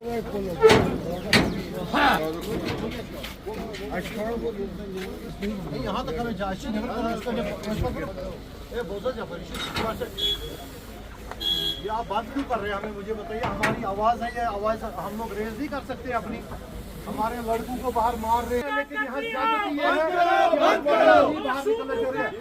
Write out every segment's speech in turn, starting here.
यहाँ तक हमें ये आप बात क्यों कर रहे हैं? हमें मुझे बताइए, हमारी आवाज़ है, ये आवाज़ हम लोग रेज नहीं कर सकते अपनी? हमारे लड़कों को बाहर मार रहे हैं, लेकिन यहाँ ज्यादती ये है कि बाहर निकलने दे रहे हैं।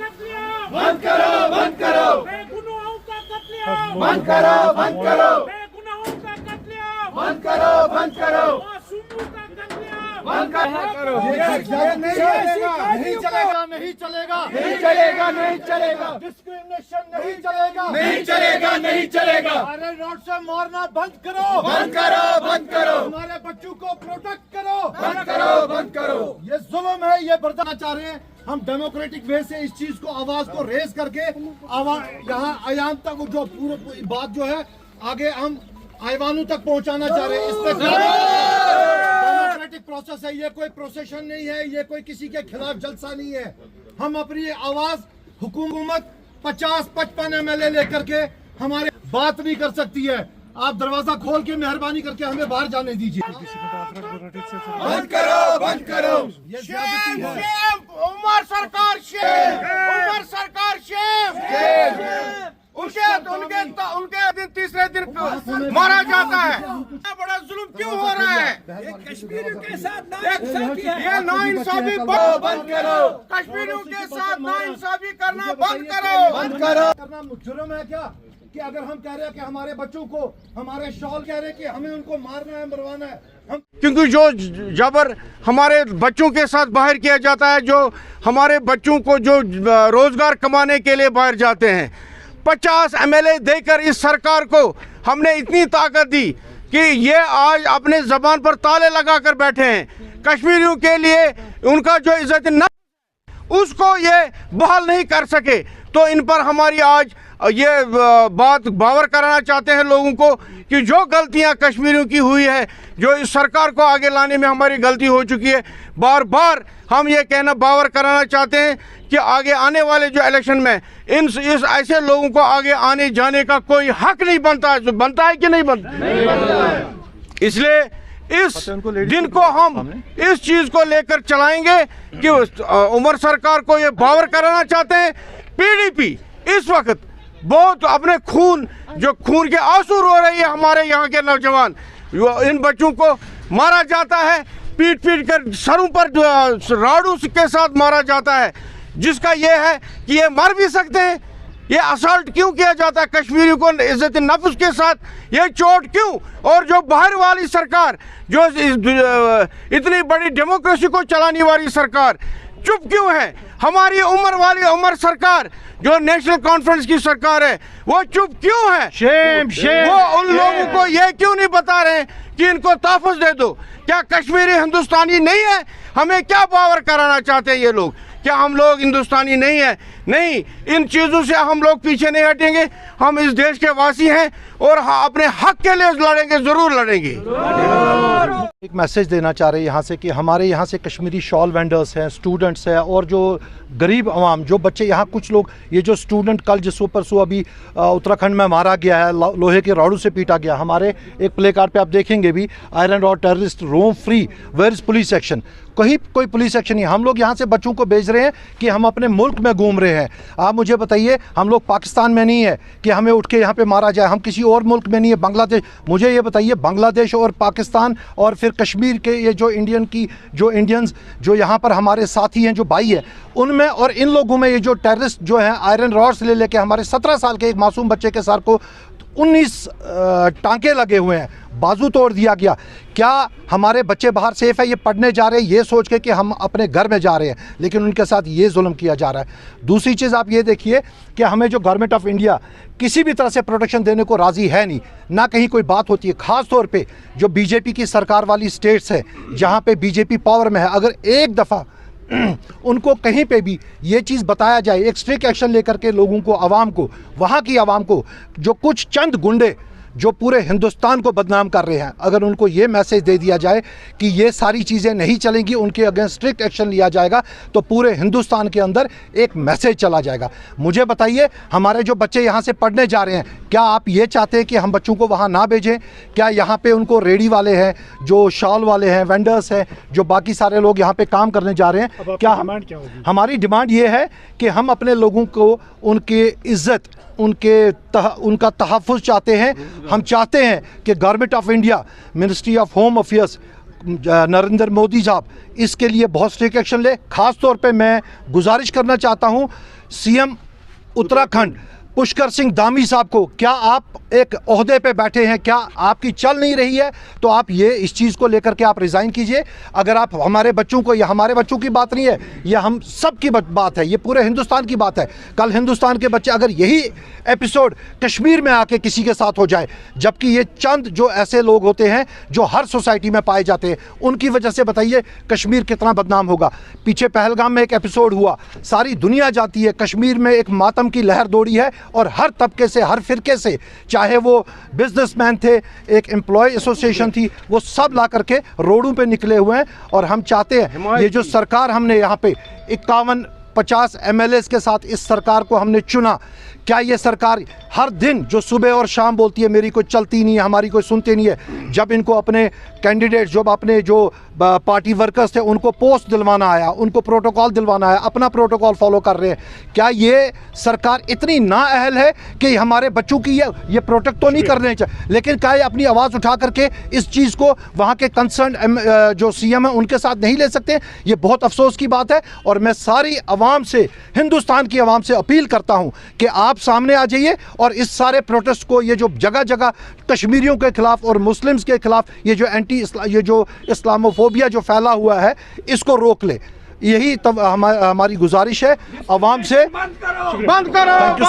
बंद करो, बंद करो, बेगुनाहों का कत्लेआम, बंद करो, बंद करो, बेगुनाहों का कत्लेआम, बंद करो, बंद करो, मासूमों का कत्लेआम, बंद करो। नहीं चलेगा, नहीं चलेगा, नहीं चलेगा, नहीं चलेगा, डिस्क्रिमिनेशन नहीं चलेगा, नहीं चलेगा, नहीं चलेगा। आयरन रॉड से मारना बंद करो, बंद करो, बंद करो, हमारे बच्चों को प्रोटेक्ट करो, बंद करो, बंद करो। ये जुल्म है, ये बर्दाश्त चाह रहे हैं। हम डेमोक्रेटिक वे से इस चीज को, आवाज को रेज करके यहाँ आयाम तक जो पूरी बात जो है आगे हम आईवानों तक पहुंचाना चाह रहे हैं। इसमें डेमोक्रेटिक प्रोसेस है, ये कोई प्रोसेशन नहीं है, ये कोई किसी के खिलाफ जलसा नहीं है। हम अपनी आवाज हुकूमत 50-55 MLA लेकर के हमारे बात नहीं कर सकती है। आप दरवाजा खोल के मेहरबानी करके हमें बाहर जाने दीजिए। बंद करो, बंद करो। ये ज्यादती है। उमर सरकार शेम, उमर सरकार शेम, उनके दिन तीसरे दिन मारा जाता है। बड़ा जुल्म क्यों हो रहा है? कश्मीरियों के साथ ये नाइंसाफी बंद करो, कश्मीरियों के साथ नाइंसाफी करना बंद करो, बंद करो। करना जुर्म है क्या? कि अगर हम कह रहे हैं कि हमारे बच्चों को, हमारे शॉल कह रहे हैं कि हमें उनको मारना है, मरवाना है, हम क्योंकि जो जबर हमारे बच्चों के साथ बाहर किया जाता है, जो हमारे बच्चों को जो रोजगार कमाने के लिए बाहर जाते हैं, 50 MLA देकर इस सरकार को हमने इतनी ताकत दी कि ये आज अपने जबान पर ताले लगाकर बैठे हैं। कश्मीरियों के लिए उनका जो इज्जत न उसको ये बहाल नहीं कर सके, तो इन पर हमारी आज ये बात बावर कराना चाहते हैं लोगों को कि जो गलतियां कश्मीरियों की हुई है, जो इस सरकार को आगे लाने में हमारी गलती हो चुकी है, बार बार हम ये कहना बावर कराना चाहते हैं कि आगे आने वाले जो इलेक्शन में इस ऐसे लोगों को आगे आने जाने का कोई हक नहीं बनता है। बनता है कि नहीं बनता? इसलिए इस दिन को हम इस चीज को लेकर चलाएंगे कि उमर सरकार को ये बावर कराना चाहते हैं। PDP इस वक्त बहुत अपने खून के आंसू रो रही है। हमारे यहाँ के नौजवान, इन बच्चों को मारा जाता है, पीट कर सरों पर राड़ू के साथ मारा जाता है, जिसका ये है कि ये मर भी सकते हैं। ये असल्ट क्यों किया जाता है कश्मीरी को इज्जत नफ्स के साथ? ये चोट क्यों? और जो बाहर वाली सरकार, जो इतनी बड़ी डेमोक्रेसी को चलाने वाली सरकार चुप क्यों है? हमारी उमर सरकार जो नेशनल कॉन्फ्रेंस की सरकार है, वो चुप क्यों है? शेम वो उन लोगों को ये क्यों नहीं बता रहे कि इनको तहफ़्फ़ुज़ दे दो? क्या कश्मीरी हिंदुस्तानी नहीं है? हमें क्या बावर कराना चाहते हैं ये लोग? क्या हम लोग हिंदुस्तानी नहीं है? नहीं, इन चीज़ों से हम लोग पीछे नहीं हटेंगे। हम इस देश के वासी हैं और अपने हक के लिए लड़ेंगे, ज़रूर लड़ेंगे। एक मैसेज देना चाह रहे हैं यहाँ से कि हमारे यहाँ से कश्मीरी शॉल वेंडर्स हैं, स्टूडेंट्स हैं, और जो गरीब आवाम, जो बच्चे यहाँ, कुछ लोग, ये जो स्टूडेंट कल जिसको परसों अभी उत्तराखंड में मारा गया है, लोहे के राड़ू से पीटा गया, हमारे एक प्ले कार्ड पे आप देखेंगे भी, iron rod terrorist roam free, where is police action? कहीं कोई पुलिस एक्शन नहीं। हम लोग यहाँ से बच्चों को भेज रहे हैं कि हम अपने मुल्क में घूम रहे हैं। आप मुझे बताइए, हम लोग पाकिस्तान में नहीं है कि हमें उठ के यहाँ पे मारा जाए, हम किसी और मुल्क में नहीं है, बांग्लादेश। मुझे ये बताइए, बांग्लादेश और पाकिस्तान और फिर कश्मीर के ये जो इंडियंस जो यहाँ पर हमारे साथी हैं, जो भाई हैं, उनमें और इन लोगों में ये जो टेररिस्ट जो हैं, आयरन रॉड से लेके हमारे 17 साल के एक मासूम बच्चे के सर को 19 टांके लगे हुए हैं, बाजू तोड़ दिया गया। क्या हमारे बच्चे बाहर सेफ है? ये पढ़ने जा रहे हैं ये सोच के कि हम अपने घर में जा रहे हैं, लेकिन उनके साथ ये जुल्म किया जा रहा है। दूसरी चीज़ आप ये देखिए कि हमें जो गवर्नमेंट ऑफ इंडिया किसी भी तरह से प्रोटेक्शन देने को राज़ी है नहीं, ना कहीं कोई बात होती है। ख़ास तौर पे जो बीजेपी की सरकार वाली स्टेट्स है, जहाँ पे बीजेपी पावर में है, अगर एक दफ़ा उनको कहीं पे भी ये चीज़ बताया जाए, एक स्ट्रिक्ट एक्शन लेकर के लोगों को, आवाम को, वहाँ की आवाम को, जो कुछ चंद गुंडे جو پورے ہندوستان کو بدنام کر رہے ہیں، اگر ان کو یہ میسیج دے دیا جائے کہ یہ ساری چیزیں نہیں چلیں گی، ان کے اگینسٹ اسٹرکٹ ایکشن لیا جائے گا، تو پورے ہندوستان کے اندر ایک میسیج چلا جائے گا۔ مجھے بتائیے، ہمارے جو بچے یہاں سے پڑھنے جا رہے ہیں، کیا آپ یہ چاہتے ہیں کہ ہم بچوں کو وہاں نہ بھیجیں؟ کیا یہاں پہ ان کو ریڈی والے ہیں، جو شال والے ہیں، وینڈرز ہیں، جو باقی سارے لوگ یہاں پہ کام کرنے جا رہے ہیں، کیا ہماری ڈیمانڈ یہ ہے کہ ہم اپنے لوگوں کو ان کی عزت، ان کا تحفظ چاہتے ہیں۔ ہم چاہتے ہیں کہ government of India, ministry of home affairs, Narendra Modi صاحب اس کے لیے بہت اسٹرکٹ ایکشن لے۔ خاص طور پہ میں گزارش کرنا چاہتا ہوں سی ایم اتراکھنڈ پشکر سنگھ دامی صاحب کو، کیا آپ ایک عہدے پہ بیٹھے ہیں، کیا آپ کی چل نہیں رہی ہے؟ تو آپ یہ اس چیز کو لے کر کے آپ ریزائن کیجئے۔ اگر آپ ہمارے بچوں کو، یہ ہمارے بچوں کی بات نہیں ہے، یہ ہم سب کی بات ہے، یہ پورے ہندوستان کی بات ہے۔ کل ہندوستان کے بچے، اگر یہی ایپیسوڈ کشمیر میں آ کے کسی کے ساتھ ہو جائے، جبکہ یہ چند جو ایسے لوگ ہوتے ہیں جو ہر سوسائٹی میں پائے جاتے ہیں، ان کی وجہ سے بتائیے کشمیر کتنا بدنام ہوگا۔ پیچھے پہلگام میں ایک ایپیسوڈ ہوا، ساری دنیا جاتی ہے، کشمیر میں ایک ماتم کی لہر دوڑی ہے، اور ہر طبقے سے، ہر فرقے سے، چاہے وہ بزنس مین تھے، ایک امپلائی ایسوسیشن تھی، وہ سب لا کر کے روڈوں پہ نکلے ہوئے ہیں۔ اور ہم چاہتے ہیں یہ جو سرکار ہم نے یہاں پہ 51-50 MLAs کے ساتھ اس سرکار کو ہم نے چنا، کیا یہ سرکار ہر دن جو صبح اور شام بولتی ہے میری کوئی چلتی نہیں ہے، ہماری کوئی سنتے نہیں ہے، جب ان کو اپنے کینڈیڈیٹ، جب اپنے جو پارٹی ورکرز تھے ان کو پوسٹ دلوانا آیا، ان کو پروٹوکول دلوانا آیا، اپنا پروٹوکول فالو کر رہے ہیں؟ کیا یہ سرکار اتنی نااہل ہے کہ ہمارے بچوں کی یہ پروٹیکٹ تو نہیں کرنے چاہیے، لیکن کیا یہ اپنی آواز اٹھا کر کے اس چیز کو وہاں کے کنسرن جو سی ایم ہیں ان کے ساتھ نہیں لے سکتے؟ یہ بہت افسوس کی بات ہے، اور میں ساری عوام سے، ہندوستان کی عوام سے اپیل کرتا ہوں کہ آپ سامنے آ جائیے اور اس سارے پروٹیسٹ کو، یہ جو جگہ جگہ کشمیریوں کے خلاف اور مسلمز کے خلاف یہ جو اسلاموفوبیا جو پھیلا ہوا ہے، اس کو روک لے۔ یہی ہماری گزارش ہے عوام سے۔ بند کرو!